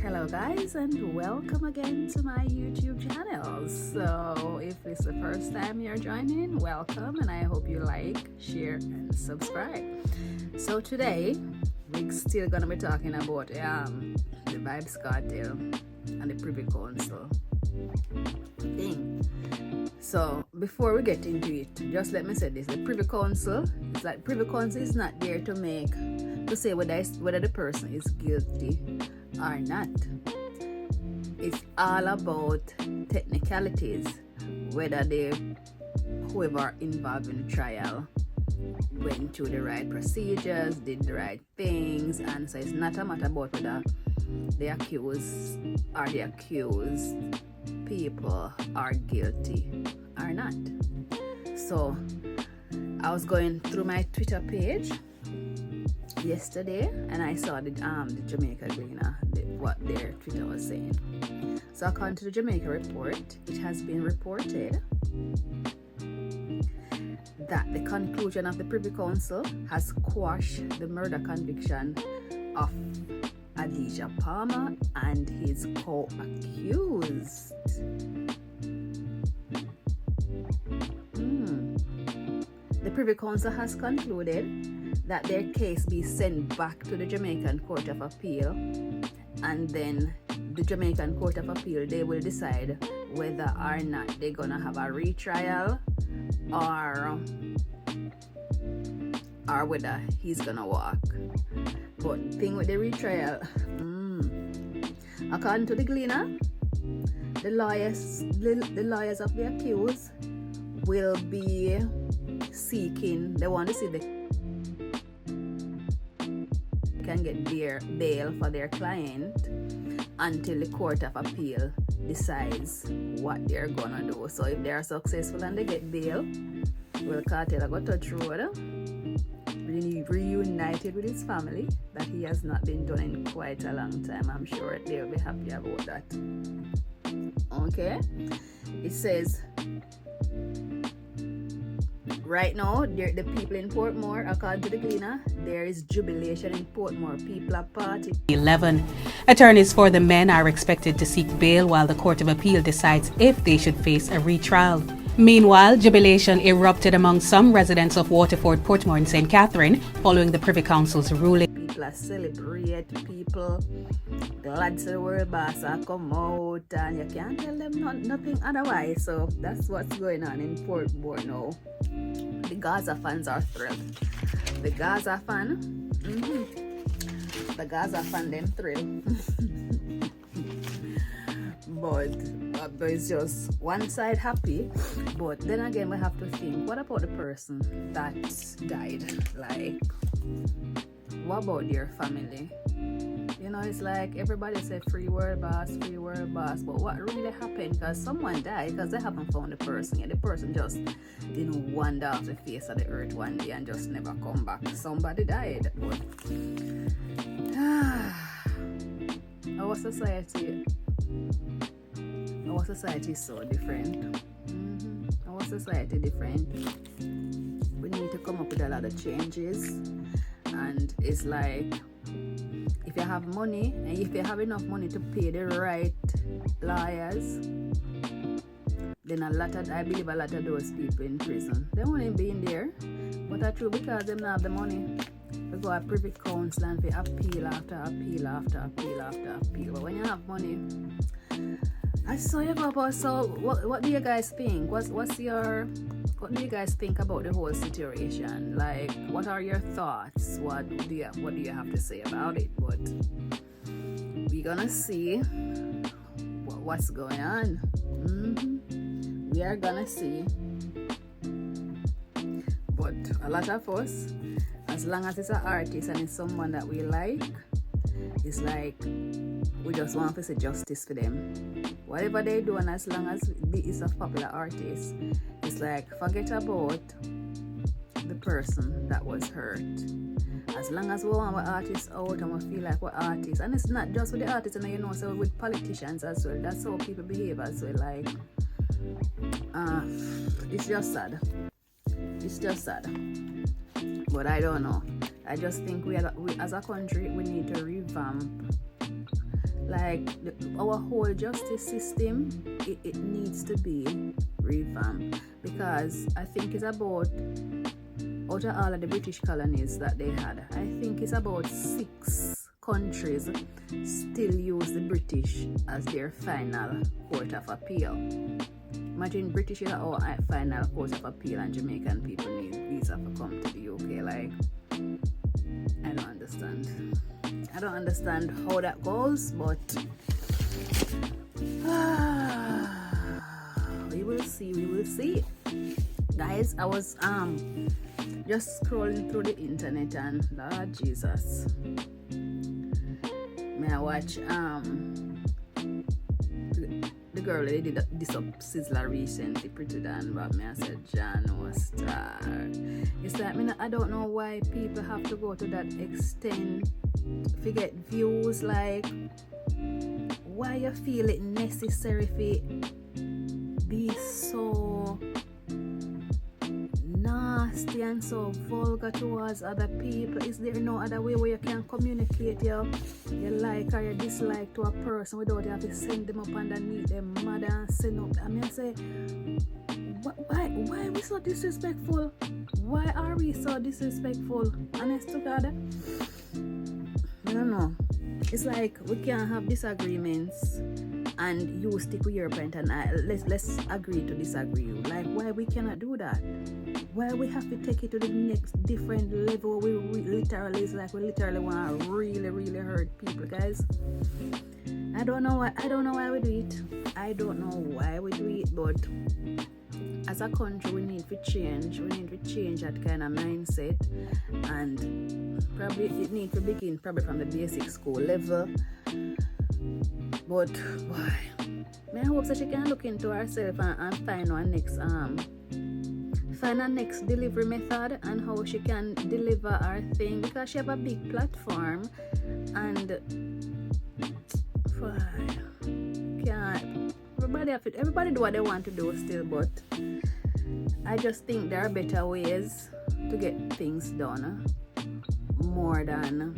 Hello guys, and welcome again to my YouTube channel. So if it's the first time you're joining, welcome, and I hope you like, share and subscribe. So today we're still gonna be talking about the VYBZ Kartel and the Privy Council thing. So before we get into it, just let me say this: the Privy Council is not there to say whether the person is guilty or not. It's all about technicalities, whether whoever involved in the trial went through the right procedures, did the right things, and so it's not a matter about whether the accused people are guilty or not. So I was going through my Twitter page yesterday and I saw the Jamaica Gleaner, what their Twitter was saying. So according to the Jamaica report, it has been reported that the conclusion of the Privy Council has quashed the murder conviction of Adidja Palmer and his co-accused. The Privy Council has concluded that their case be sent back to the Jamaican Court of Appeal, and then the Jamaican Court of Appeal, they will decide whether or not they're gonna have a retrial or whether he's gonna walk. But the thing with the retrial, according to the Gleaner, the lawyers of the accused will be seeking, they want to see they can get their bail for their client until the Court of Appeal decides what they're gonna do. So if they are successful and they get bail, well, Kartel got touch road, reunited with his family that he has not been done in quite a long time. I'm sure they'll be happy about that. Okay, it says right now, the people in Portmore, according to the Gleaner, there is jubilation in Portmore. People are partying. 11 attorneys for the men are expected to seek bail while the Court of Appeal decides if they should face a retrial. Meanwhile, jubilation erupted among some residents of Waterford, Portmore and St. Catherine following the Privy Council's ruling. People are celebrate, the lads of the world boss are come out, and you can't tell them nothing otherwise. So that's what's going on in Portmore now. The Gaza fans are thrilled. The Gaza fan, them thrilled. But it's just one side happy. But then again, we have to think, what about the person that died? Like, what about their family? You know, it's like everybody say free world boss, but what really happened? Because someone died, because they haven't found the person yet. The person just didn't wander off the face of the earth one day and just never come back. Somebody died. But our society is so different. Our society different. We need to come up with a lot of changes, and it's like, if you have money and if you have enough money to pay the right lawyers, then I believe a lot of those people in prison, they won't be in there. But that's true, because they don't have the money. We go to Privy Council and we appeal after appeal after appeal after appeal. But when you have money, I saw you go about. So what do you guys think? What do you guys think about the whole situation? Like, what are your thoughts? What do you have to say about it? But we're gonna see what's going on. We are gonna see. But a lot of us, as long as it's an artist and it's someone that we like, it's like we just want to see justice for them. Whatever they do, and as long as it's a popular artist, it's like, forget about the person that was hurt. As long as we want our artists out and we feel like we're artists, and it's not just with the artists, and you know, so with politicians as well. That's how people behave as well. Like, it's just sad. But I don't know. I just think we as a country, we need to revamp Like our whole justice system, it needs to be revamped, because I think it's about, out of all of the British colonies that they had, I think it's about 6 countries still use the British as their final court of appeal. Imagine British is our final court of appeal and Jamaican people need visa to come to the UK. Like, I don't understand. I don't understand how that goes, but we will see. Guys, I was just scrolling through the internet and Lord Jesus, may I watch the girl they did this up Sizzler recently, pretty damn, but me I said John was star. It's like, I don't know why people have to go to that extent to get views. Like, why you feel it necessary to be so nasty and so vulgar towards other people? Is there no other way where you can communicate your like or your dislike to a person without you have to send them up underneath them mother and send up? I mean, I say, why are we so disrespectful? Why are we so disrespectful? Honest to God, I don't know. It's like we can't have disagreements and you stick with your point and let's agree to disagree. Like, why we cannot do that? Why we have to take it to the next different level? We literally, it's like we literally want to really hurt people, guys. I don't know why we do it. I don't know why we do it, but as a country we need to change. We need to change that kind of mindset, and probably it needs to begin probably from the basic school level. But why? I hope that she can look into herself and find a next delivery method and how she can deliver her thing, because she have a big platform and everybody do what they want to do still, but I just think there are better ways to get things done more than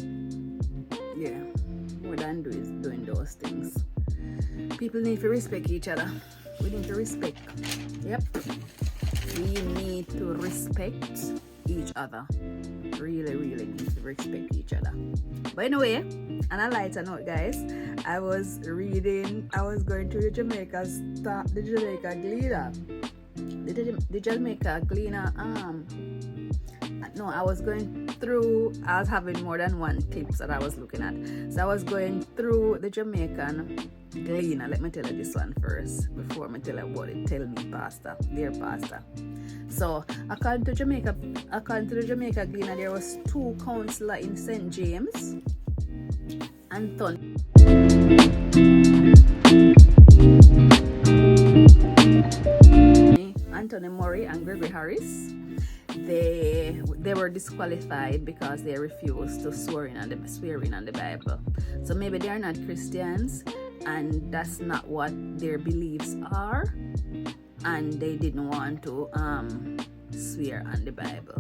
doing those things. People need to respect each other. We need to respect. Yep. We need to respect each other. Really need to respect each other. But anyway, on a lighter note, guys, I was going through the Jamaica Gleaner. The Jamaica Gleaner, I was having more than one tips that I was looking at. So I was going through the Jamaican Gleaner. Let me tell you this one first before I tell you about it. Tell me, Pastor, dear Pastor. So according to the Jamaica Gleaner, there was 2 councillors in St. James, Anthony Murray and Gregory Harris. They were disqualified because they refused to swear in on the Bible. So maybe they are not Christians and that's not what their beliefs are, and they didn't want to swear on the Bible.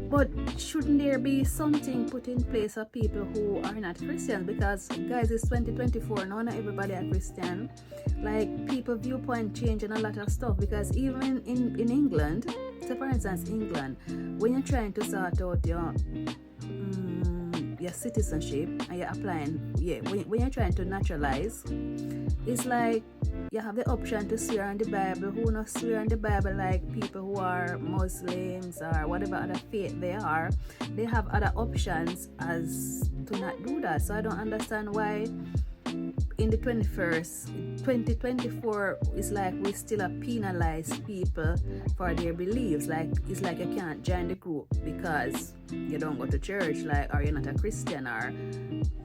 But shouldn't there be something put in place for people who are not Christians? Because guys, it's 2024 now, not everybody are Christian. Like, people viewpoint change and a lot of stuff, because even in England, so for instance England, when you're trying to sort out your citizenship and you're applying, when you're trying to naturalize, it's like you have the option to swear on the Bible. Who not swear on the Bible, like people who are Muslims or whatever other faith they are, they have other options as to not do that. So I don't understand why in the 2024 it's like we still penalize people for their beliefs. Like, it's like you can't join the group because you don't go to church, like, or you're not a Christian, or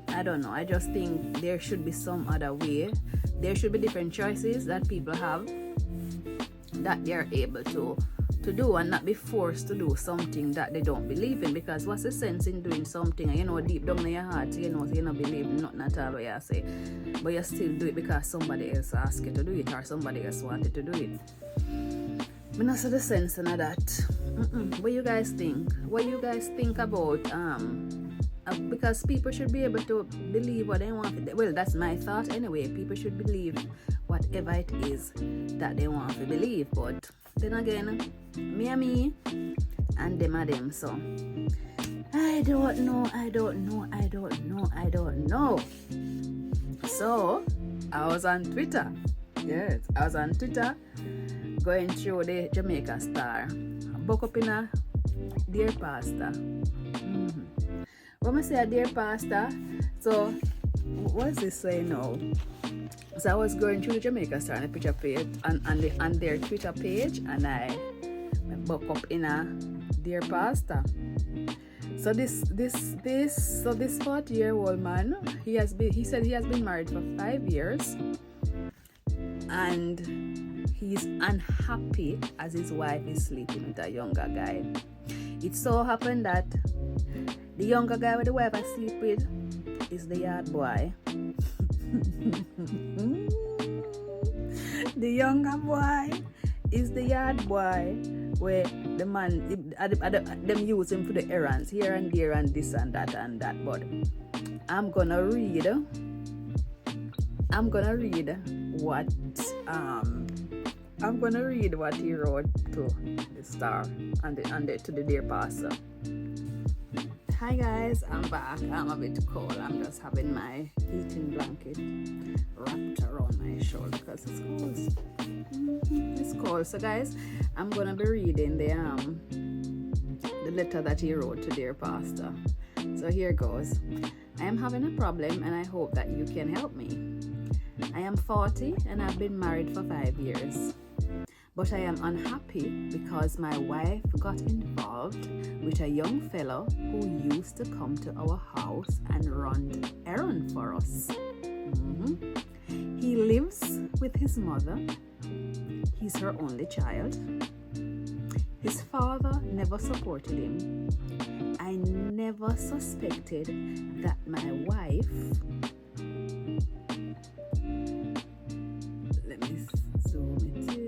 I don't know. I just think there should be some other way. There should be different choices that people have that they're able to do, and not be forced to do something that they don't believe in. Because what's the sense in doing something and deep down in your heart you don't believe in nothing at all what you say, but you still do it because somebody else asked you to do it or somebody else wanted to do it? I don't see the sense in that. What you guys think? What you guys think about because people should be able to believe what they want. Well, that's my thought anyway. People should believe whatever it is that they want to believe. But then again, me and them are them. So I don't know. So I was on Twitter. Yes, I was on Twitter going through the Jamaica Star. Book up in a Dear Pastor. When I say a Dear Pastor, so what's this saying now? So I was going through the Jamaica Star on the picture page on their Twitter page, and I book up in a Dear Pastor. So this 40-year-old man, he said he has been married for 5 years, and he's unhappy as his wife is sleeping with a younger guy. It so happened that the younger guy with the wife I sleep with is the yard boy. The younger boy is the yard boy where the man them use him for the errands here and there and this and that. But I'm gonna read what he wrote to the Star and to the Dear Pastor. Hi guys, I'm back. I'm a bit cold. I'm just having my heating blanket wrapped around my shoulder because it's cold. It's cold. So guys, I'm gonna be reading the letter that he wrote to Dear Pastor. So here goes. I am having a problem and I hope that you can help me. I am 40 and I've been married for 5 years. But I am unhappy because my wife got involved with a young fellow who used to come to our house and run errands for us. He lives with his mother. He's her only child. His father never supported him. I never suspected that my wife... Let me zoom it in.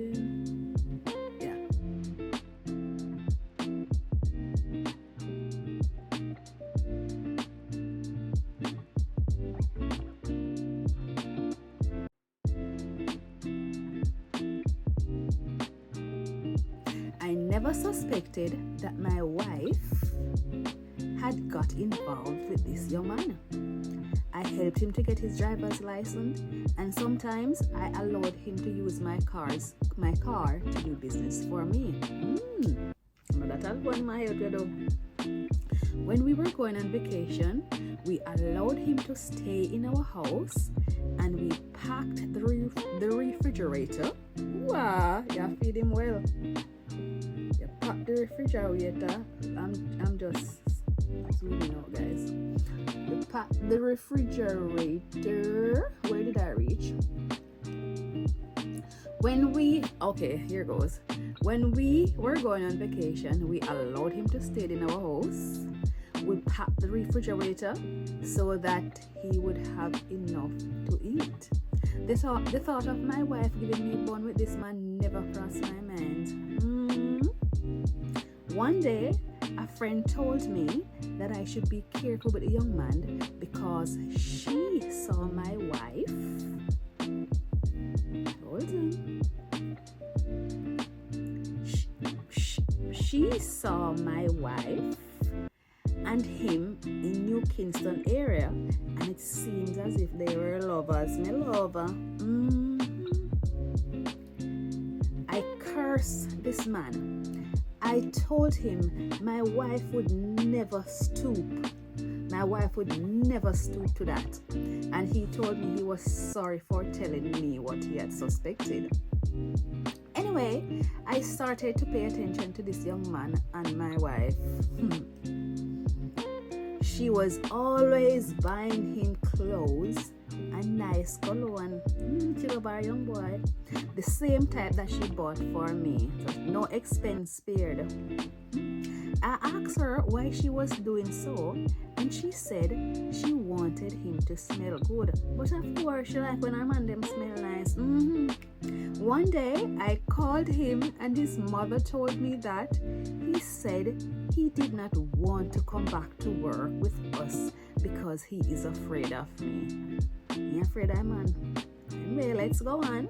I never suspected that my wife had got involved with this young man. I helped him to get his driver's license, and sometimes I allowed him to use my car to do business for me. When we were going on vacation, we allowed him to stay in our house, and we packed the refrigerator. Wow, you're feeding well. Pack the refrigerator. I'm just zooming out, guys. You pack the refrigerator. Where did I reach? Here goes. When we were going on vacation, we allowed him to stay in our house. We packed the refrigerator so that he would have enough to eat. The thought of my wife giving me bun with this man never crossed my mind. One day, a friend told me that I should be careful with the young man because she saw my wife. She saw my wife and him in New Kingston area, and it seems as if they were lovers. Me lover. I cursed this man. I told him my wife would never stoop. My wife would never stoop to that. And he told me he was sorry for telling me what he had suspected. Anyway, I started to pay attention to this young man and my wife. She was always buying him clothes and nice cologne. She will buy a young boy. The same type that she bought for me. So no expense spared. I asked her why she was doing so, and she said she wanted him to smell good. But of course, she like when her man them smell nice. One day, I called him, and his mother told me that he said he did not want to come back to work with us because he is afraid of me. He afraid of man. Anyway, let's go on.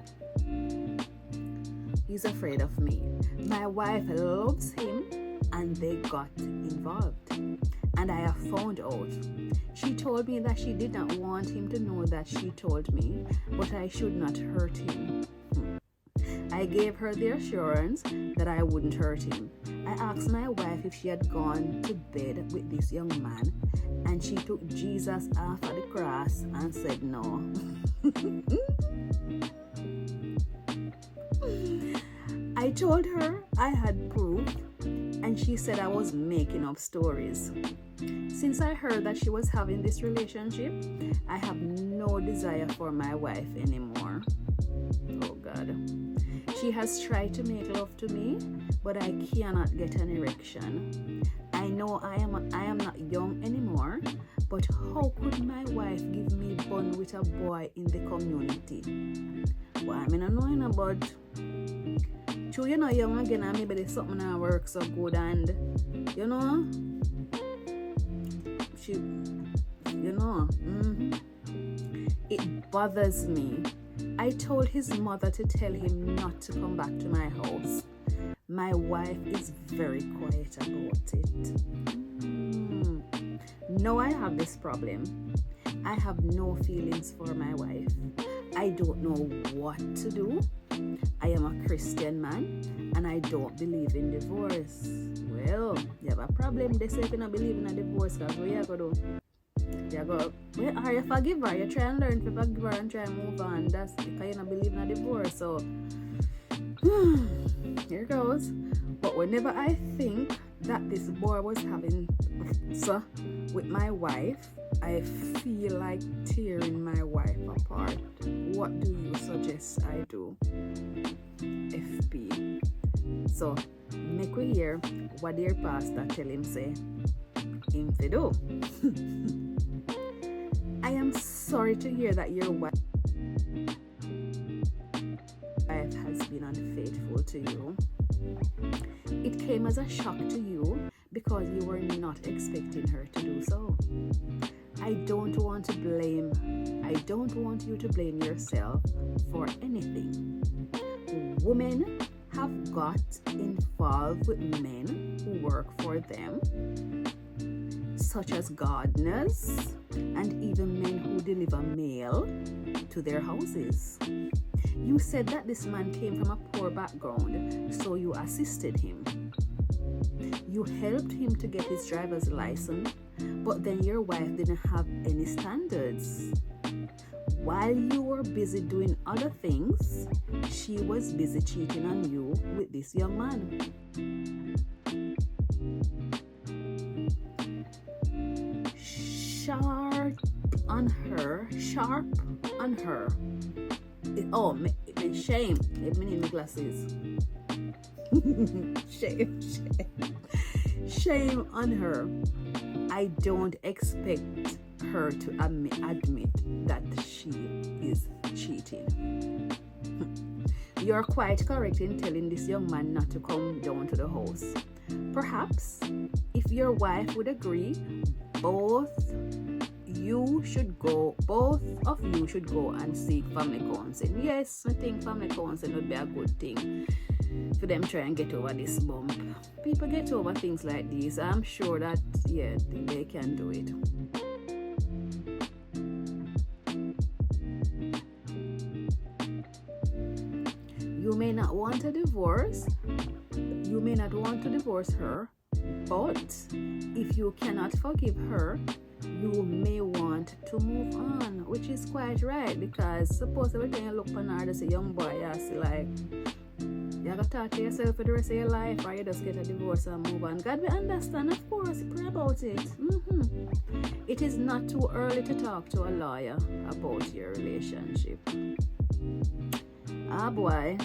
He's afraid of me. My wife loves him, and they got involved. And I have found out. She told me that she did not want him to know that she told me, but I should not hurt him. I gave her the assurance that I wouldn't hurt him. I asked my wife if she had gone to bed with this young man, and she took Jesus off of the cross and said no. I told her I had proof, and she said I was making up stories. Since I heard that she was having this relationship, I have no desire for my wife anymore. Oh God. She has tried to make love to me, but I cannot get an erection. I know I am not young anymore, but how could my wife give me bun with a boy in the community? Well, I mean, I know about. True, you know, young again, and maybe there's something that works so good, and you know, it bothers me. I told his mother to tell him not to come back to my house. My wife is very quiet about it. Now I have this problem. I have no feelings for my wife. I don't know what to do. I am a Christian man, and I don't believe in divorce. Well, you have a problem. They say if you don't believe in a divorce, because what you going to do? You go, well, are you forgive her? You try and learn to forgive her and try and move on. That's because you don't believe in a divorce. So, here goes. But whenever I think that this boy was having so with my wife, I feel like tearing my wife apart. What do you suggest I do? FP. So, make we hear what their pastor tell him say. Him to do. I am sorry to hear that your wife has been unfaithful to you. It came as a shock to you because you were not expecting her to do so. I don't want you to blame yourself for anything. Women have got involved with men who work for them, such as gardeners and even men who deliver mail to their houses. You said that this man came from a poor background, so you assisted him. You helped him to get his driver's license, but then your wife didn't have any standards. While you were busy doing other things, she was busy cheating on you with this young man. Sharp on her. Shame. Let me need my glasses. Shame on her. I don't expect her to admit that she is cheating. You're quite correct in telling this young man not to come down to the house. Perhaps, if your wife would agree, both of you should go and seek family counseling. Yes, I think family counseling would be a good thing for them try and get over this bump. People get over things like these. I'm sure that they can do it. You may not want a divorce. You may not want to divorce her, but if you cannot forgive her, you may want to move on, which is quite right, because suppose every time you look on her as a young boy, you see like you gotta talk to yourself for the rest of your life, or you just get a divorce and move on. God will understand, of course, pray about it. It is not too early to talk to a lawyer about your relationship. Ah boy,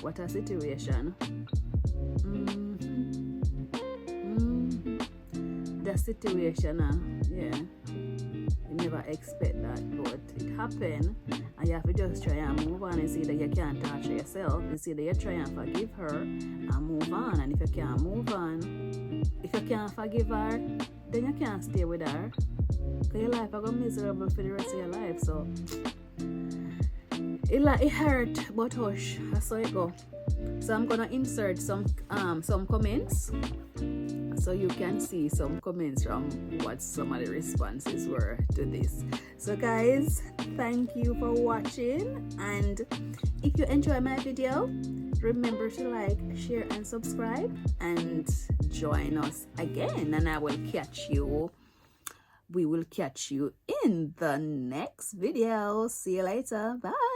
what a situation. the situation, yeah, you never expect that, but it happened, and you have to just try and move on and see that you can't torture yourself. You see that you try and forgive her and move on, and if you can't move on, if you can't forgive her, then you can't stay with her, because your life will go miserable for the rest of your life. So it hurt, but hush, that's how it go. So I'm gonna insert some comments, so you can see some comments from what some of the responses were to this. So guys, thank you for watching, and if you enjoy my video, remember to like, share and subscribe, and join us again, and we will catch you in the next video. See you later. Bye.